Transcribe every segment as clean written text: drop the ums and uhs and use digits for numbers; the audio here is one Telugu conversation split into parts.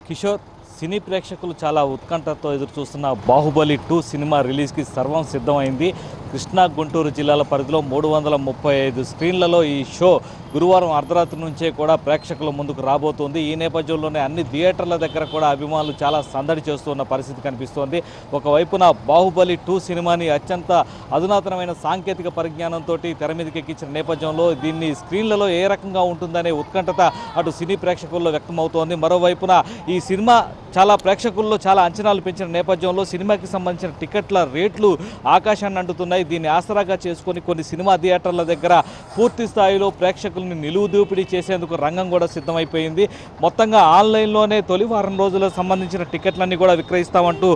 కిషోర్, సినీ ప్రేక్షకులు చాలా ఉత్కంఠతో ఎదురు చూస్తున్న బాహుబలి 2 సినిమా రిలీజ్కి సర్వం సిద్ధమైంది. కృష్ణా గుంటూరు జిల్లాల పరిధిలో 335 స్క్రీన్లలో ఈ షో గురువారం అర్ధరాత్రి నుంచే కూడా ప్రేక్షకుల ముందుకు రాబోతోంది. ఈ నేపథ్యంలోనే అన్ని థియేటర్ల దగ్గర కూడా అభిమానులు చాలా సందడి చేస్తున్న పరిస్థితి కనిపిస్తోంది. ఒకవైపున బాహుబలి 2 సినిమాని అత్యంత అధునాతనమైన సాంకేతిక పరిజ్ఞానంతో తెర మీదకి ఎక్కించిన నేపథ్యంలో దీన్ని స్క్రీన్లలో ఏ రకంగా ఉంటుందనే ఉత్కంఠత అటు సినీ ప్రేక్షకుల్లో వ్యక్తమవుతోంది. మరోవైపున ఈ సినిమా చాలా ప్రేక్షకుల్లో చాలా అంచనాలు పెంచిన నేపథ్యంలో సినిమాకి సంబంధించిన టికెట్ల రేట్లు ఆకాశాన్ని అంటుతున్నాయి. దీన్ని ఆసరాగా చేసుకొని కొన్ని సినిమా థియేటర్ల దగ్గర పూర్తి స్థాయిలో ప్రేక్షకుల్ని నిలువు దోపిడీ చేసేందుకు రంగం కూడా సిద్ధమైపోయింది. మొత్తంగా ఆన్లైన్లోనే తొలి వారం రోజులకు సంబంధించిన టికెట్లన్నీ కూడా విక్రయిస్తామంటూ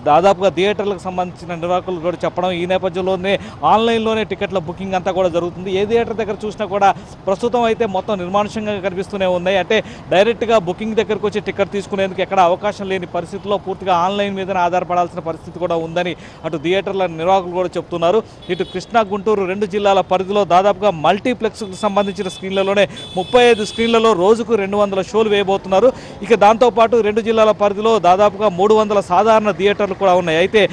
దాదాపుగా థియేటర్లకు సంబంధించిన నిర్వాహకులు కూడా చెప్పడం, ఈ నేపథ్యంలోనే ఆన్లైన్లోనే టికెట్ల బుకింగ్ అంతా కూడా జరుగుతుంది. ఏ థియేటర్ దగ్గర చూసినా కూడా ప్రస్తుతం అయితే మొత్తం నిర్మానుష్యంగా కనిపిస్తూనే ఉన్నాయి. అంటే డైరెక్ట్గా బుకింగ్ దగ్గరకు వచ్చి టికెట్ తీసుకునేందుకు ఎక్కడ అవకాశం లేని పరిస్థితిలో పూర్తిగా ఆన్లైన్ మీదనే ఆధారపడాల్సిన పరిస్థితి కూడా ఉందని అటు థియేటర్ల నిర్వాహకులు కూడా చెప్తున్నారు. ఇటు కృష్ణా గుంటూరు 2 జిల్లాల పరిధిలో దాదాపుగా మల్టీప్లెక్స్కు సంబంధించిన స్క్రీన్లలోనే 35 స్క్రీన్లలో రోజుకు 200 షోలు వేయబోతున్నారు. ఇక దాంతోపాటు 2 జిల్లాల పరిధిలో దాదాపుగా 300 సాధారణ థియేటర్లు కూడా ఉన్నాయి. అయితే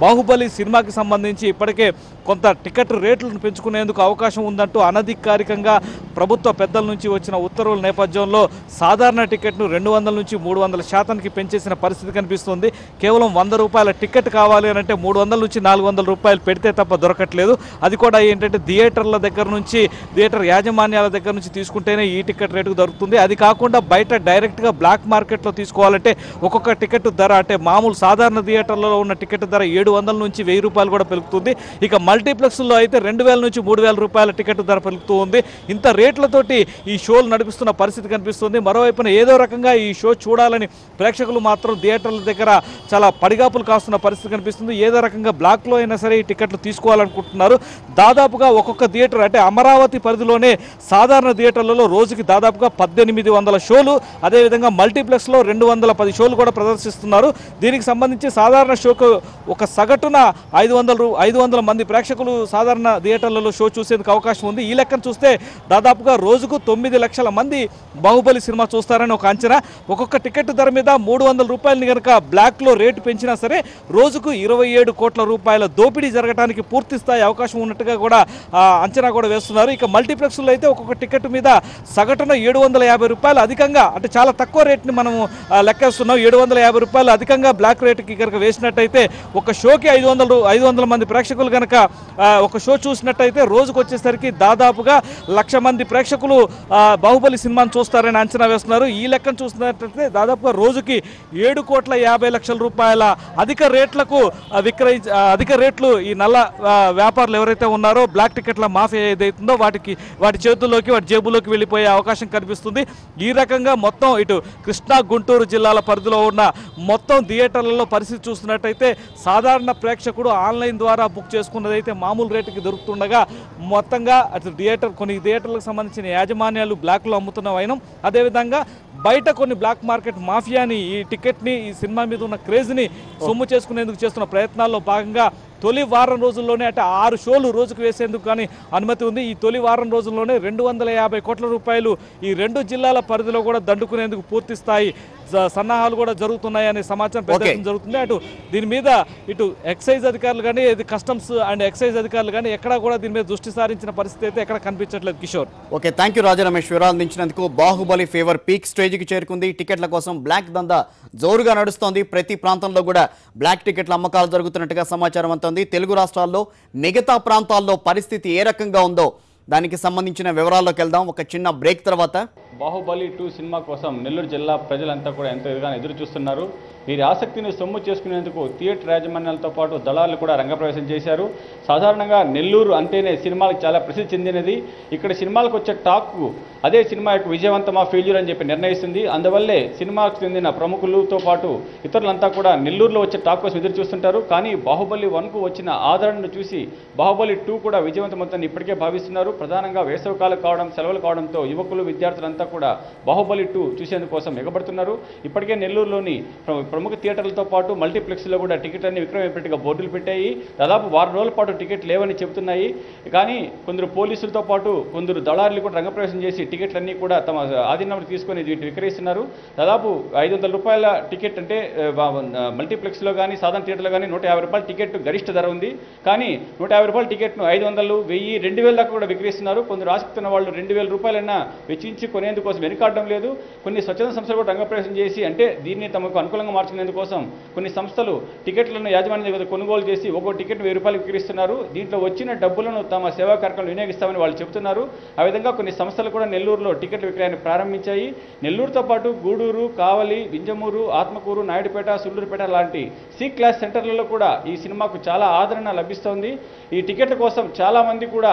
బాహుబలి సినిమాకి సంబంధించి ఇప్పటికే కొంత టికెట్ రేట్లను పెంచుకునేందుకు అవకాశం ఉందంటూ అనధికారికంగా ప్రభుత్వ పెద్దల నుంచి వచ్చిన ఉత్తర్వుల నేపథ్యంలో సాధారణ టికెట్ను 200 నుంచి 300% పెంచేసిన పరిస్థితి కనిపిస్తుంది. కేవలం 100 రూపాయల టికెట్ కావాలి అని అంటే 300 నుంచి 400 రూపాయలు పెడితే తప్ప దొరకట్లేదు. అది కూడా ఏంటంటే థియేటర్ల దగ్గర నుంచి, థియేటర్ యాజమాన్యాల దగ్గర నుంచి తీసుకుంటేనే ఈ టికెట్ రేటుకు దొరుకుతుంది. అది కాకుండా బయట డైరెక్ట్గా బ్లాక్ మార్కెట్లో తీసుకోవాలంటే ఒక్కొక్క టికెట్ ధర, అంటే మామూలు సాధారణ థియేటర్లలో ఉన్న టికెట్ ధర 700 నుంచి 1000 రూపాయలు కూడా పెరుగుతుంది. ఇక మల్టీప్లెక్స్లో అయితే 2000 నుంచి 3000 రూపాయల టికెట్ ధర పెరుగుతూ ఉంది. ఇంత రేట్లతోటి ఈ షోలు నడిపిస్తున్న పరిస్థితి కనిపిస్తుంది. మరోవైపున ఏదో రకంగా ఈ షో చూడాలని ప్రేక్షకులు మాత్రం థియేటర్ల దగ్గర చాలా పడిగాపులు కాస్తున్న పరిస్థితి కనిపిస్తుంది. ఏదో రకంగా బ్లాక్లో అయినా సరే ఈ టికెట్లు తీసుకోవాలనుకుంటున్నారు. దాదాపుగా ఒక్కొక్క థియేటర్, అంటే అమరావతి పరిధిలోనే సాధారణ థియేటర్లలో రోజుకి దాదాపుగా 1800 షోలు, అదేవిధంగా మల్టీప్లెక్స్లో 210 షోలు కూడా ప్రదర్శిస్తున్నారు. దీనికి సంబంధించి సాధారణ షోకు ఒక సగటున 500 మంది ప్రేక్షకులు సాధారణ థియేటర్లలో షో చూసేందుకు అవకాశం ఉంది. ఈ లెక్కను చూస్తే దాదాపుగా రోజుకు 9 లక్షల మంది బాహుబలి సినిమా చూస్తారని ఒక అంచనా. ఒక్కొక్క టికెట్ ధర మీద 300 రూపాయలని కనుక బ్లాక్లో రేటు పెంచినా సరే రోజుకు 27 కోట్ల రూపాయల దోపిడీ జరగడానికి పూర్తి స్థాయి అవకాశం ఉన్నట్టుగా కూడా అంచనా కూడా వేస్తున్నారు. ఇక మల్టీప్లెక్స్లో అయితే ఒక్కొక్క టికెట్ మీద సగటున 750 రూపాయలు అధికంగా, అంటే చాలా తక్కువ రేట్ని మనం లెక్కేస్తున్నాం. 750 రూపాయలు అధికంగా బ్లాక్ రేటుకి కనుక వేసినట్టయితే ఒక షోకి 500 మంది ప్రేక్షకులు కనుక ఒక షో చూసినట్టయితే రోజుకు వచ్చేసరికి దాదాపుగా 1,00,000 మంది ప్రేక్షకులు బాహుబలి సినిమాను చూస్తారని అంచనా వేస్తున్నారు. ఈ లెక్కను చూసినట్టయితే దాదాపుగా రోజుకి 7,50,00,000 రూపాయల అధిక రేట్లు ఈ నల్ల వ్యాపారులు ఎవరైతే ఉన్నారో, బ్లాక్ టికెట్ల మాఫియా ఏదైతుందో వాటి చేతుల్లోకి, వాటి జేబులోకి వెళ్ళిపోయే అవకాశం కనిపిస్తుంది. ఈ రకంగా మొత్తం ఇటు కృష్ణా గుంటూరు జిల్లాల పరిధిలో ఉన్న మొత్తం థియేటర్లలో పరిస్థితి చూస్తున్నట్టయితే సాధారణ ప్రేక్షకుడు ఆన్లైన్ ద్వారా బుక్ చేసుకున్నదైతే మామూలు రేటుకి దొరుకుతుండగా, మొత్తంగా అటు కొన్ని థియేటర్లకు సంబంధించిన యాజమాన్యాలు బ్లాక్లో అమ్ముతున్న వైనం, అదేవిధంగా బయట కొన్ని బ్లాక్ మార్కెట్ మాఫియాని ఈ టికెట్ని, ఈ సినిమా మీద ఉన్న క్రేజ్ని సొమ్ము చేసుకునేందుకు చేస్తున్న ప్రయత్నాల్లో భాగంగా తొలి వారం రోజుల్లోనే, అంటే 6 షోలు రోజుకు వేసేందుకు కానీ అనుమతి ఉంది. ఈ తొలి వారం రోజుల్లోనే 250 కోట్ల రూపాయలు ఈ 2 జిల్లాల పరిధిలో కూడా దండుకునేందుకు పూర్తి స్థాయి సన్నాహాలు కూడా జరుగుతున్నాయనే సమాచారం పెద్ద జరుగుతుంది. అటు దీని మీద ఇటు ఎక్సైజ్ అధికారులు కానీ, కస్టమ్స్ అండ్ ఎక్సైజ్ అధికారులు కానీ ఎక్కడా కూడా దీని మీద దృష్టి సారించిన పరిస్థితి అయితే ఎక్కడ కనిపించట్లేదు. కిషోర్, ఓకే, థ్యాంక్ యూ రాజా రమేష్, వివరాలు అందించినందుకు. బాహుబలి ఫీవర్ పీక్ స్టేజ్కి చేరుకుంది. టికెట్ల కోసం బ్లాక్ దందా జోరుగా నడుస్తోంది. ప్రతి ప్రాంతంలో కూడా బ్లాక్ టికెట్ల అమ్మకాలు జరుగుతున్నట్టుగా సమాచారం అందుతోంది. తెలుగు రాష్ట్రాల్లో మిగతా ప్రాంతాల్లో పరిస్థితి ఏ రకంగా ఉందో దానికి సంబంధించిన వివరాల్లోకి వెళ్దాం ఒక చిన్న బ్రేక్ తర్వాత. బాహుబలి 2 సినిమా కోసం నెల్లూరు జిల్లా ప్రజలంతా కూడా ఎంతో ఎదురు చూస్తున్నారు. వీరి ఆసక్తిని సొమ్ము చేసుకునేందుకు థియేటర్ యాజమాన్యాలతో పాటు దళాలు కూడా రంగప్రవేశం చేశారు. సాధారణంగా నెల్లూరు అంటేనే సినిమాలకు చాలా ప్రసిద్ధి చెందినది. ఇక్కడ సినిమాలకు వచ్చే టాక్ అదే సినిమా యొక్క విజయవంతమా ఫెయిల్యూర్ అని చెప్పి నిర్ణయిస్తుంది. అందువల్లే సినిమాకు చెందిన ప్రముఖులతో పాటు ఇతరులంతా కూడా నెల్లూరులో వచ్చే టాక్ కోసం ఎదురు చూస్తుంటారు. కానీ బాహుబలి 1కు వచ్చిన ఆదరణను చూసి బాహుబలి 2 కూడా విజయవంతమవుతుందని ఇప్పటికే భావిస్తున్నారు. ప్రధానంగా వేసవికాలం కావడం, సెలవులు కావడంతో యువకులు విద్యార్థులంతా కూడా బాహుబలి 2 చూసేందుకోసం ఎగబడుతున్నారు. ఇప్పటికే నెల్లూరులోని ప్రముఖ థియేటర్లతో పాటు మల్టీప్లెక్స్లో కూడా టికెట్లన్నీ విక్రయించేట్టుగా బోర్డులు పెట్టాయి. దాదాపు వారం రోజుల పాటు టికెట్ లేవని చెబుతున్నాయి. కానీ కొందరు పోలీసులతో పాటు కొందరు దళారులు కూడా రంగప్రవేశం చేసి టికెట్లన్నీ కూడా తమ ఆధీనంలో తీసుకొని వీటిని విక్రయిస్తున్నారు. దాదాపు 500 రూపాయల టికెట్ అంటే మల్టీప్లెక్స్లో కానీ సాధారణ థియేటర్లో కానీ 150 రూపాయల టికెట్ గరిష్ట ధర ఉంది. కానీ 150 రూపాయల టికెట్ను 500, 1000, 2000 దాకా కూడా విక్రయిస్తున్నారు. కొందరు ఆసక్తి ఉన్న వాళ్ళు 2000 రూపాయలైనా వెచ్చించి కొనేందుకోసం వెనుకాడడం లేదు. కొన్ని స్వచ్ఛంద సంస్థలు కూడా రంగప్రవేశం చేసి అంటే దీన్ని తమకు అనుకూలంగా మార్చుకునేందుకోసం కొన్ని సంస్థలు టికెట్లను యాజమాన్యం దగ్గర కొనుగోలు చేసి ఒక్కో టికెట్ 1000 రూపాయలు విక్రయిస్తున్నారు. దీంట్లో వచ్చిన డబ్బులను తమ సేవా కార్యక్రమం వినియోగిస్తామని వాళ్ళు చెబుతున్నారు. ఆ విధంగా కొన్ని సంస్థలు కూడా నెల్లూరులో టికెట్ల విక్రయాన్ని ప్రారంభించాయి. నెల్లూరుతో పాటు గూడూరు, కావలి, వింజమూరు, ఆత్మకూరు, నాయుడుపేట, సుళ్ళూరుపేట లాంటి సి క్లాస్ సెంటర్లలో కూడా ఈ సినిమాకు చాలా ఆదరణ లభిస్తోంది. ఈ టికెట్ల కోసం చాలామంది కూడా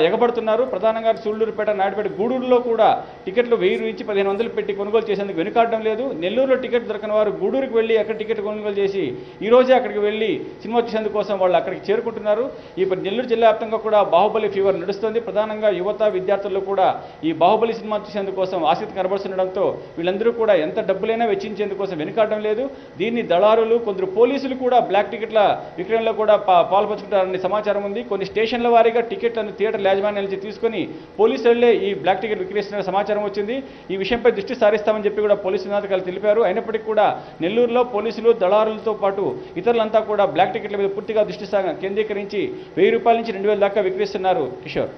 ఎగబడుతున్నారు. ప్రధానంగా సుళ్ళూరుపేట, నాయుడుపేట, గూడూరులో కూడా టికెట్లు 1000 నుంచి 1500 పెట్టి కొనుగోలు చేసేందుకు వెనుకాడడం లేదు. నెల్లూరులో టికెట్ దొరకని వారు గూడూరుకి వెళ్ళి అక్కడ టికెట్ కొనుగోలు చేసి ఈ రోజే అక్కడికి వెళ్ళి సినిమా చూసేందుకు కోసం వాళ్ళు అక్కడికి చేరుకుంటున్నారు. ఈ నెల్లూరు జిల్లా వ్యాప్తంగా కూడా బాహుబలి ఫీవర్ నడుస్తుంది. ప్రధానంగా యువత, విద్యార్థులు కూడా ఈ బాహుబలి సినిమా చూసేందుకు కోసం ఆసక్తి కనబడుతుండడంతో వీళ్ళందరూ కూడా ఎంత డబ్బులైనా వెచ్చించేందుకోసం వెనుకాడడం లేదు. దీన్ని దళారులు, కొందరు పోలీసులు కూడా బ్లాక్ టికెట్ల విక్రయంలో కూడా పాల్పంచుకుంటారనే సమాచారం ఉంది. కొన్ని స్టేషన్ల వారీగా టికెట్లను థియేటర్ యాజమాన్యాల నుంచి తీసుకొని పోలీసులే ఈ బ్లాక్ టికెట్ విక్రయిస్తున్న సమాచారం వచ్చింది. ఈ విషయంపై దృష్టి సారిస్తామని చెప్పి కూడా పోలీసు ఉన్నతాధికారులు తెలిపారు. అయినప్పటికీ కూడా నెల్లూరులో పోలీసులు, దళారులతో పాటు ఇతరులంతా కూడా బ్లాక్ టికెట్ల మీద పూర్తిగా దృష్టి కేంద్రీకరించి 1000 రూపాయల నుంచి 2000 దాకా విక్రయిస్తున్నారు. Kishore.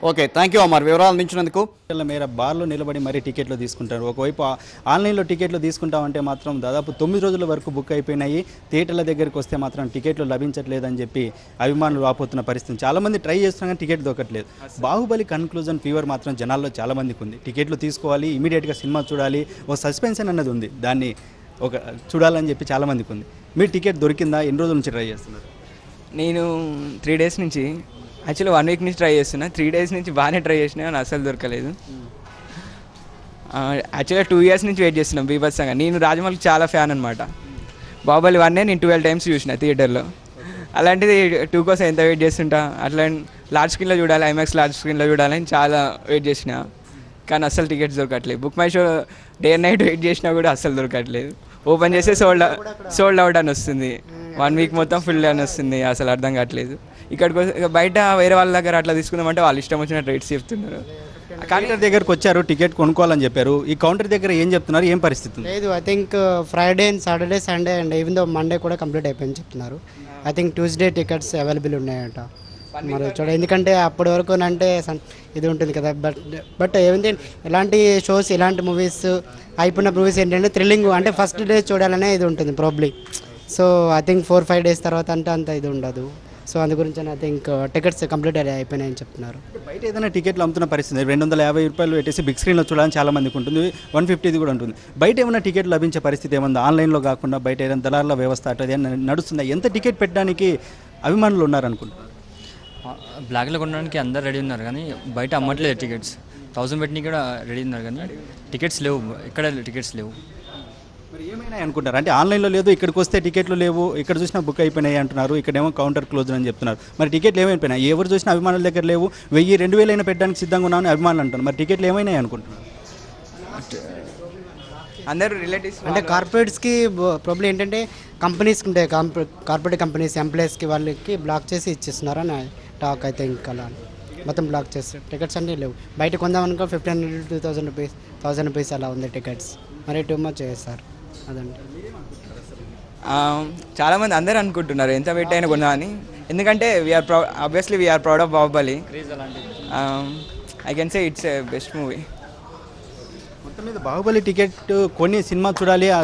Okay, thank you Amar, వివరాలు అందించినందుకు. మేర బార్లో నిలబడి మరీ టికెట్లు తీసుకుంటారు. ఒకవైపు ఆన్లైన్లో టికెట్లు తీసుకుంటామంటే మాత్రం దాదాపు 9 రోజుల వరకు బుక్ అయిపోయినాయి. థియేటర్ల దగ్గరికి వస్తే మాత్రం టికెట్లు లభించట్లేదని చెప్పి అభిమానులు వాపోతున్న పరిస్థితి. చాలామంది ట్రై చేస్తున్నా కానీ టికెట్ దొరకట్లేదు. బాహుబలి కన్క్లూజన్ ఫీవర్ మాత్రం జనాల్లో చాలామందికి ఉంది. టికెట్లు తీసుకోవాలి, ఇమీడియట్గా సినిమా చూడాలి, ఒక సస్పెన్షన్ అన్నది ఉంది, దాన్ని చూడాలని చెప్పి చాలామందికి ఉంది. మీరు టికెట్ దొరికిందా? ఎన్ని రోజుల నుంచి ట్రై చేస్తున్నారు? నేను 3 డేస్ నుంచి, యాక్చువల్లీ 1 వీక్ నుంచి ట్రై చేస్తున్నా. 3 డేస్ నుంచి బాగానే ట్రై చేసినా కానీ అసలు దొరకలేదు. యాక్చువల్గా 2 ఇయర్స్ నుంచి వెయిట్ చేస్తున్నాం బీభత్సంగా. నేను రాజమౌళికి చాలా ఫ్యాన్ అనమాట. బాహుబలి 1 నేను 12 టైమ్స్ చూసిన థియేటర్లో. అలాంటిది 2 కోసం ఎంత వెయిట్ చేస్తుంటా. అట్లా లార్జ్ స్క్రీన్లో చూడాలి, ఐమాక్స్ లార్జ్ స్క్రీన్లో చూడాలని చాలా వెయిట్ చేసిన, కానీ అస్సలు టికెట్స్ దొరకట్లేదు. BookMyShow day and night wait చేసినా కూడా అస్సలు దొరకట్లేదు. ఓపెన్ చేస్తే సోల్డ్ అవుట్ అని వస్తుంది, 1 వీక్ మొత్తం ఫుల్ అని వస్తుంది. అసలు అర్థం కావట్లేదు. ఇక్కడికి బయట వేరే వాళ్ళ దగ్గర అట్లా తీసుకుందామంటే వాళ్ళు ఇష్టం వచ్చిన రేట్స్ చెప్తున్నారు. కౌంటర్ దగ్గరకు వచ్చారు, టికెట్ కొనుక్కోవాలని చెప్పారు. ఈ కౌంటర్ దగ్గర ఏం చెప్తున్నారు, ఏం పరిస్థితి లేదు? I think Friday and Saturday, Sunday and even though Monday కూడా కంప్లీట్ అయిపోయింది చెప్తున్నారు. I think Tuesday tickets available ఉన్నాయంట. మరి చూడ, ఎందుకంటే అప్పటి వరకు అంటే ఇది ఉంటుంది కదా. బట్ ఏమైంది, ఇలాంటి షోస్, ఇలాంటి మూవీస్, అయిపోయిన మూవీస్ ఏంటంటే థ్రిల్లింగ్ అంటే ఫస్ట్ డే చూడాలనే ఇది ఉంటుంది probably. So I think 4-5 days తర్వాత అంటే అంత ఇది ఉండదు. సో అందు గురించి ఐ థింక్ టికెట్స్ కంప్లీట్ అయిపోయినాయని చెప్తున్నారు. బయట ఏదైనా టికెట్లు అమ్ముతున్న పరిస్థితి 250 రూపాయలు పెట్టేసి బిగ్ స్క్రీన్లో చూడాలని చాలా మందికి ఉంటుంది, 150 కూడా ఉంటుంది. బయట ఏమైనా టికెట్లు లభించే పరిస్థితి ఏముంది? ఆన్లైన్లో కాకుండా బయట ఏదైనా దళారుల వ్యవస్థ అట్లా నడుస్తుందా? ఎంత టికెట్ పెట్టడానికి అభిమానులు ఉన్నారనుకుంటున్నారు? బ్లాక్లో కొనడానికి అందరు రెడీ ఉన్నారు కానీ బయట అమ్మట్లేదు టికెట్స్. 1000 పెట్టిన కూడా రెడీ ఉన్నారు కానీ టికెట్స్ లేవు, ఎక్కడ టికెట్స్ లేవు. మరి ఏమైనా అనుకుంటారు అంటే ఆన్లైన్లో లేదు, ఇక్కడికి వస్తే టికెట్లు లేవు, ఇక్కడ చూసినా బుక్ అయిపోయినాయి అంటున్నారు, ఇక్కడేమో కౌంటర్ క్లోజ్ అని చెప్తున్నారు. మరి టికెట్లు ఏమైపోయినాయి? ఎవరు చూసినా అభిమానుల దగ్గర లేవు, 1000-2000 అయినా పెట్టడానికి సిద్ధంగా ఉన్నామని అభిమానులు అంటున్నారు. మరి టికెట్లు ఏమైనాయి అనుకుంటున్నారు? అందరూ రిలేటివ్స్ అంటే కార్పొరేట్స్కి ప్రాబ్లం ఏంటంటే కంపెనీస్కి ఉంటాయి, కార్పొరేట్ కంపెనీస్ ఎంప్లాయీస్కి వాళ్ళకి బ్లాక్ చేసి ఇచ్చేస్తున్నారు అని టాక్. అయితే ఇంకా అలా మొత్తం బ్లాక్ చేస్తారు, టికెట్స్ అన్నీ లేవు. బయట కొందామనుకో 1500-2000 రూపీస్, 1000 రూపీస్ అలా ఉంది టికెట్స్. మరి టూ మచ్ చేస్తారు అదండి. చాలామంది అందరూ అనుకుంటున్నారు ఎంత వెయిట్ అయినా కొన్నా అని. ఎందుకంటే obviously we are proud of Baahubali. I can say it's a best movie. మొత్తం మీద బాహుబలి టికెట్ కొన్ని సినిమా చూడాలి, ఆ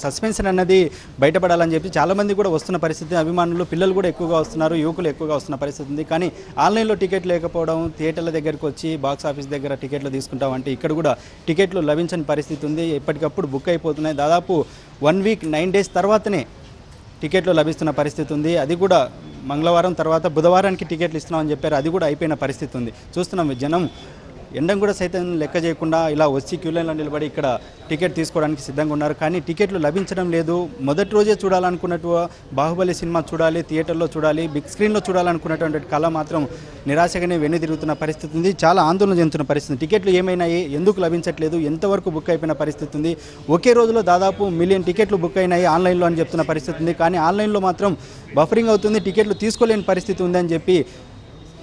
సస్పెన్షన్ అన్నది బయటపడాలని చెప్పి చాలామంది కూడా వస్తున్న పరిస్థితి. అభిమానులు, పిల్లలు కూడా ఎక్కువగా వస్తున్నారు, యువకులు ఎక్కువగా వస్తున్న పరిస్థితి ఉంది. కానీ ఆన్లైన్లో టికెట్ లేకపోవడం, థియేటర్ల దగ్గరికి వచ్చి బాక్స్ ఆఫీస్ దగ్గర టికెట్లు తీసుకుంటామంటే ఇక్కడ కూడా టికెట్లు లభించని పరిస్థితి ఉంది. ఎప్పటికప్పుడు బుక్ అయిపోతున్నాయి. దాదాపు 1 వీక్ 9 డేస్ తర్వాతనే టికెట్లు లభిస్తున్న పరిస్థితి ఉంది. అది కూడా మంగళవారం తర్వాత బుధవారానికి టికెట్లు ఇస్తున్నామని చెప్పారు, అది కూడా అయిపోయిన పరిస్థితి ఉంది. చూస్తున్నాం జనం ఎండం కూడా సైతం లెక్క చేయకుండా ఇలా వచ్చి క్యూ లైన్లో నిలబడి ఇక్కడ టికెట్ తీసుకోవడానికి సిద్ధంగా ఉన్నారు. కానీ టికెట్లు లభించడం లేదు. మొదటి రోజే చూడాలనుకున్నట్టు బాహుబలి సినిమా చూడాలి, థియేటర్లో చూడాలి, బిగ్ స్క్రీన్లో చూడాలనుకున్నటువంటి కళ మాత్రం నిరాశగానే వెనుదిరుగుతున్న పరిస్థితి ఉంది. చాలా ఆందోళన చెందుతున్న పరిస్థితి. టికెట్లు ఏమైనాయి, ఎందుకు లభించట్లేదు, ఎంతవరకు బుక్ అయిపోయిన పరిస్థితి ఉంది. ఒకే రోజులో దాదాపు 1 మిలియన్ టికెట్లు బుక్ అయినాయి ఆన్లైన్లో అని చెప్తున్న పరిస్థితి ఉంది. కానీ ఆన్లైన్లో మాత్రం బఫరింగ్ అవుతుంది, టికెట్లు తీసుకోలేని పరిస్థితి ఉందని చెప్పి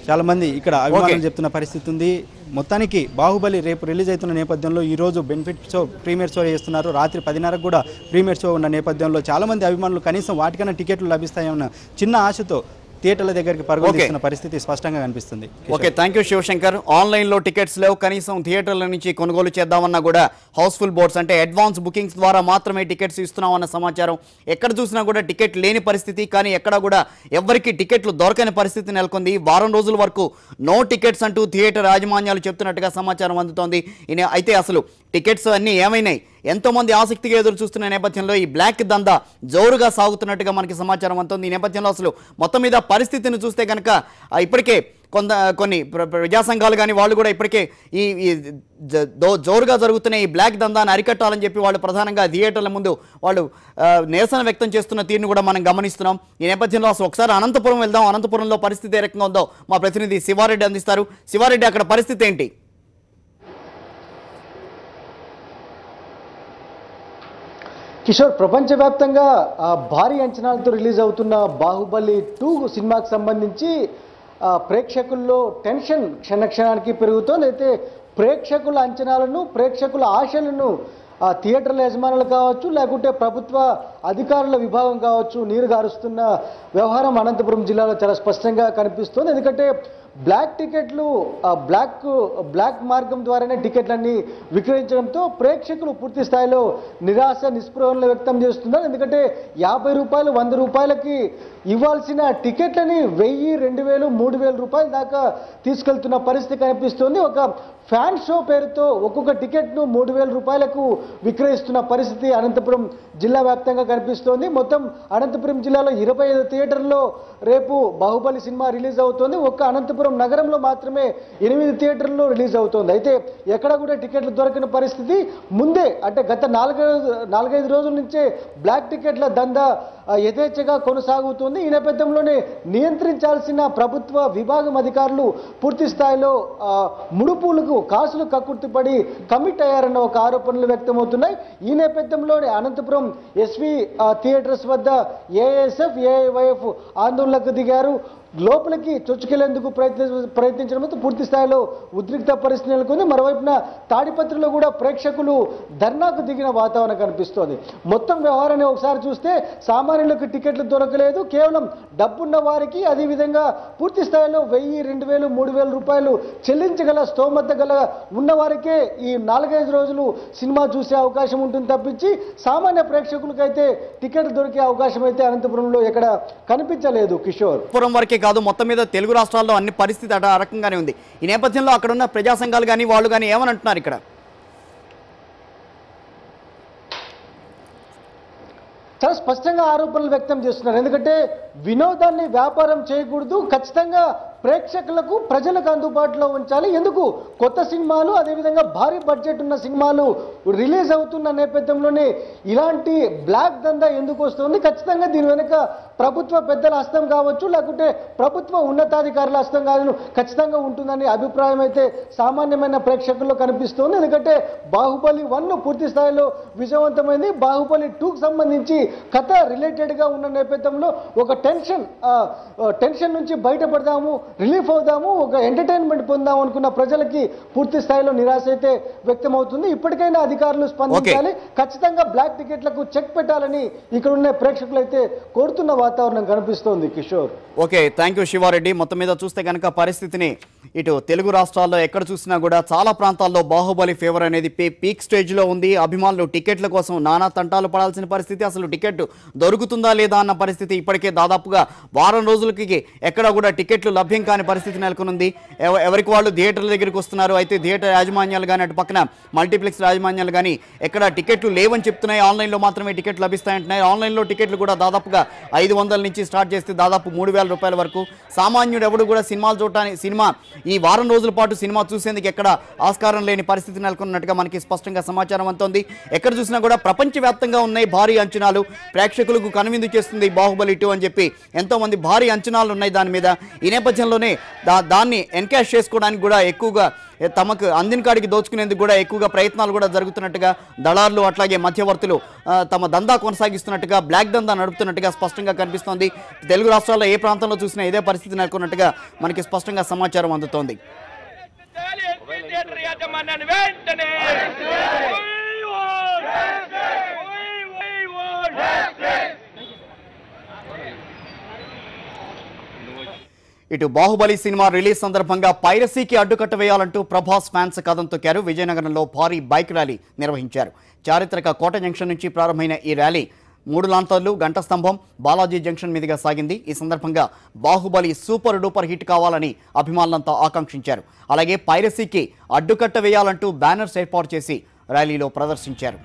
చాలామంది ఇక్కడ అభిమానులు చెప్తున్న పరిస్థితి ఉంది. మొత్తానికి బాహుబలి రేపు రిలీజ్ అవుతున్న నేపథ్యంలో ఈరోజు బెనిఫిట్ షో ప్రీమియర్ షో చేస్తున్నారు. రాత్రి 10:30కు కూడా ప్రీమియర్ షో ఉన్న నేపథ్యంలో చాలామంది అభిమానులు కనీసం వాటికైనా టికెట్లు లభిస్తాయన్న చిన్న ఆశతో థియేటర్ల దగ్గరికి పరుగులు తీస్తున్న పరిస్థితి స్పష్టంగా కనిపిస్తుంది. Okay, thank you Sivashankar. ఆన్లైన్లో టికెట్స్ లేవు, కనీసం థియేటర్ల నుంచి కొనుగోలు చేద్దామన్నా కూడా హౌస్ఫుల్ బోర్డ్స్ అంటే అడ్వాన్స్ బుకింగ్స్ ద్వారా మాత్రమే టికెట్స్ ఇస్తున్నామన్న సమాచారం. ఎక్కడ చూసినా కూడా టికెట్ లేని పరిస్థితి, కానీ ఎక్కడ కూడా ఎవరికి టికెట్లు దొరకని పరిస్థితి నెలకొంది. వారం రోజుల వరకు నో టికెట్స్ అంటూ థియేటర్ యాజమాన్యాలు చెప్తున్నట్టుగా సమాచారం అందుతోంది. అయితే అసలు టికెట్స్ అన్నీ ఏమైనాయి, ఎంతోమంది ఆసక్తిగా ఎదురు చూస్తున్న నేపథ్యంలో ఈ బ్లాక్ దందా జోరుగా సాగుతున్నట్టుగా మనకి సమాచారం అందుతుంది. ఈ నేపథ్యంలో అసలు మొత్తం మీద పరిస్థితిని చూస్తే కనుక ఇప్పటికే కొన్ని ప్రజా సంఘాలు కానీ వాళ్ళు కూడా ఇప్పటికే ఈ జోరుగా జరుగుతున్న ఈ బ్లాక్ దందాన్ని అరికట్టాలని చెప్పి వాళ్ళు ప్రధానంగా థియేటర్ల ముందు వాళ్ళు నిరసన వ్యక్తం చేస్తున్న తీరును కూడా మనం గమనిస్తున్నాం. ఈ నేపథ్యంలో అసలు ఒకసారి అనంతపురం వెళ్దాం. అనంతపురంలో పరిస్థితి ఏ రకంగా ఉందో మా ప్రతినిధి శివారెడ్డి అందిస్తారు. శివారెడ్డి, అక్కడ పరిస్థితి ఏంటి? కిషోర్, ప్రపంచవ్యాప్తంగా భారీ అంచనాలతో రిలీజ్ అవుతున్న బాహుబలి 2 సినిమాకి సంబంధించి ప్రేక్షకుల్లో టెన్షన్ క్షణక్షణానికి పెరుగుతోంది. అయితే ప్రేక్షకుల అంచనాలను, ప్రేక్షకుల ఆశలను థియేటర్ల యజమానులు కావచ్చు, లేకుంటే ప్రభుత్వ అధికారుల విభాగం కావచ్చు నీరు గారుస్తున్న వ్యవహారం అనంతపురం జిల్లాలో చాలా స్పష్టంగా కనిపిస్తోంది. ఎందుకంటే బ్లాక్ టికెట్లు బ్లాక్ మార్గం ద్వారానే టికెట్లన్నీ విక్రయించడంతో ప్రేక్షకులు పూర్తి స్థాయిలో నిరాశ నిస్పృహలను వ్యక్తం చేస్తున్నారు. ఎందుకంటే 50 రూపాయలు 100 రూపాయలకి ఇవ్వాల్సిన టికెట్లని 1000, 2000, 3000 రూపాయల దాకా తీసుకెళ్తున్న పరిస్థితి కనిపిస్తోంది. ఒక ఫ్యాన్ షో పేరుతో ఒక్కొక్క టికెట్ను 3000 రూపాయలకు విక్రయిస్తున్న పరిస్థితి అనంతపురం జిల్లా వ్యాప్తంగా కనిపిస్తోంది. మొత్తం అనంతపురం జిల్లాలో 25 థియేటర్లో రేపు బాహుబలి సినిమా రిలీజ్ అవుతోంది. ఒక్క అనంతపురం నగరంలో మాత్రమే 8 థియేటర్లలో రిలీజ్ అవుతోంది. అయితే ఎక్కడ కూడా టికెట్లు దొరకని పరిస్థితి. ముందే అంటే గత 4-5 రోజుల నుంచే బ్లాక్ టికెట్ల దందా యథేచ్ఛగా కొనసాగుతుంది. ఈ నేపథ్యంలోనే నియంత్రించాల్సిన ప్రభుత్వ విభాగం అధికారులు పూర్తి స్థాయిలో ముడుపులకు కాసులు కక్కుర్తిపడి కమిట్ అయ్యారన్న ఒక ఆరోపణలు వ్యక్తమవుతున్నాయి. ఈ నేపథ్యంలోనే అనంతపురం ఎస్వి థియేటర్స్ వద్ద ఏఎస్ఎఫ్, ఏఐవైఎఫ్ ఆందోళనకు దిగారు. లోపలికి చొచ్చుకెళ్లేందుకు ప్రయత్నించడంతో పూర్తి స్థాయిలో ఉద్రిక్త పరిస్థితి నెలకొంది. మరోవైపున తాడిపత్రిలో కూడా ప్రేక్షకులు ధర్నాకు దిగిన వాతావరణం కనిపిస్తోంది. మొత్తం వ్యవహారాన్ని ఒకసారి చూస్తే సామాన్యులకు టికెట్లు దొరకలేదు. కేవలం డబ్బున్న వారికి, అదేవిధంగా పూర్తి స్థాయిలో 1000, 2000, 3000 రూపాయలు చెల్లించగల స్తోమత గల ఉన్న వారికే ఈ 4-5 రోజులు సినిమా చూసే అవకాశం ఉంటుంది తప్పించి సామాన్య ప్రేక్షకులకైతే టికెట్ దొరికే అవకాశం అయితే అనంతపురంలో ఎక్కడ కనిపించలేదు. కిషోర్, పురం వరకే కాదు, మొత్తం మీద తెలుగు రాష్ట్రాల్లో అన్ని పరిస్థితి ఆ రకంగానే ఉంది. ఈ నేపథ్యంలో అక్కడ ఉన్న ప్రజా సంఘాలు కానీ వాళ్ళు కానీ ఏమని అంటున్నారు? ఇక్కడ చాలా స్పష్టంగా ఆరోపణలు వ్యక్తం చేస్తున్నారు. ఎందుకంటే వినోదాన్ని వ్యాపారం చేయకూడదు, ఖచ్చితంగా ప్రేక్షకులకు, ప్రజలకు అందుబాటులో ఉంచాలి. ఎందుకు కొత్త సినిమాలు, అదేవిధంగా భారీ బడ్జెట్ ఉన్న సినిమాలు రిలీజ్ అవుతున్న నేపథ్యంలోనే ఇలాంటి బ్లాక్ దందా ఎందుకు వస్తుంది? ఖచ్చితంగా దీని వెనుక ప్రభుత్వ పెద్దల హస్తం కావచ్చు, లేకుంటే ప్రభుత్వ ఉన్నతాధికారుల హస్తం కాదు ఖచ్చితంగా ఉంటుందని అభిప్రాయం అయితే సామాన్యమైన ప్రేక్షకుల్లో కనిపిస్తోంది. ఎందుకంటే బాహుబలి 1 పూర్తి స్థాయిలో విజయవంతమైంది. బాహుబలి 2కు సంబంధించి కథ రిలేటెడ్గా ఉన్న నేపథ్యంలో ఒక టెన్షన్ నుంచి బయటపడదాము, రిలీఫ్ అవుదాము, ఒక ఎంటర్టైన్మెంట్ పొందాము అనుకున్న ప్రజలకి పూర్తి స్థాయిలో నిరాశ అయితే వ్యక్తమవుతుంది. ఇప్పటికైనా అధికారులు స్పందించాలి, ఖచ్చితంగా బ్లాక్ టికెట్లకు చెక్ పెట్టాలని ఇక్కడ ఉన్న ప్రేక్షకులు అయితే కోరుతున్న వాతావరణం కనిపిస్తోంది. Kishore, okay, thank you Sivareddy. మొత్తం మీద చూస్తే కనుక పరిస్థితిని ఇటు తెలుగు రాష్ట్రాల్లో ఎక్కడ చూసినా కూడా చాలా ప్రాంతాల్లో బాహుబలి ఫీవర్ అనేది పీక్ స్టేజ్లో ఉంది. అభిమానులు టికెట్ల కోసం నానా తంటాలు పడాల్సిన పరిస్థితి, అసలు టికెట్ దొరుకుతుందా లేదా అన్న పరిస్థితి. ఇప్పటికే దాదాపుగా వారం రోజులకి ఎక్కడ కూడా టికెట్లు లభ్యం సాధ్యం కాని పరిస్థితి నెలకొనుంది. ఎవరికి వాళ్ళు థియేటర్ల దగ్గరికి వస్తున్నారు. అయితే థియేటర్ యాజమాన్యాలు కానీ అటు పక్కన మల్టీప్లెక్స్ యాజమాన్యాలు కానీ ఎక్కడ టికెట్లు లేవని చెప్తున్నాయి. ఆన్లైన్లో మాత్రమే టికెట్లు లభిస్తాయంటున్నాయి. ఆన్లైన్లో టికెట్లు కూడా దాదాపుగా 500 నుంచి స్టార్ట్ చేస్తే దాదాపు 3000 రూపాయల వరకు. సామాన్యుడు ఎవడు కూడా సినిమాలు చూడటానికి ఈ వారం రోజుల పాటు సినిమా చూసేందుకు ఎక్కడ ఆస్కారం లేని పరిస్థితి నెలకొన్నట్టుగా మనకి స్పష్టంగా సమాచారం అందుతోంది. ఎక్కడ చూసినా కూడా ప్రపంచవ్యాప్తంగా ఉన్నాయి భారీ అంచనాలు. ప్రేక్షకులకు కనువిందు చేస్తుంది బాహుబలి 2 అని చెప్పి ఎంతోమంది భారీ అంచనాలు ఉన్నాయి దాని మీద. ఈ నేపథ్యంలోనే దాన్ని ఎన్కాష్ చేసుకోవడానికి కూడా ఎక్కువగా తమకు అందిన కాడికి దోచుకునేందుకు కూడా ఎక్కువగా ప్రయత్నాలు కూడా జరుగుతున్నట్టుగా దళారులు అట్లాగే మధ్యవర్తులు తమ దందా కొనసాగిస్తున్నట్టుగా బ్లాక్ దందా నడుపుతున్నట్టుగా స్పష్టంగా కనిపిస్తోంది. తెలుగు రాష్ట్రాల్లో ఏ ప్రాంతంలో చూసినా ఇదే పరిస్థితి నెలకొన్నట్టుగా మనకి స్పష్టంగా సమాచారం అందుతోంది. ఇటు బాహుబలి సినిమా రిలీజ్ సందర్భంగా పైరసీకి అడ్డుకట్ట వేయాలంటూ ప్రభాస్ ఫ్యాన్స్ కథం తొక్కారు. విజయనగరంలో భారీ బైక్ ర్యాలీ నిర్వహించారు. చారిత్రక కోట జంక్షన్ నుంచి ప్రారంభమైన ఈ ర్యాలీ 3 లాంతర్లు, గంట స్తంభం, బాలాజీ జంక్షన్ మీదుగా సాగింది. ఈ సందర్భంగా బాహుబలి సూపర్ డూపర్ హిట్ కావాలని అభిమానులంతా ఆకాంక్షించారు. అలాగే పైరసీకి అడ్డుకట్ట వేయాలంటూ బ్యానర్స్ ఏర్పాటు చేసి ర్యాలీలో ప్రదర్శించారు.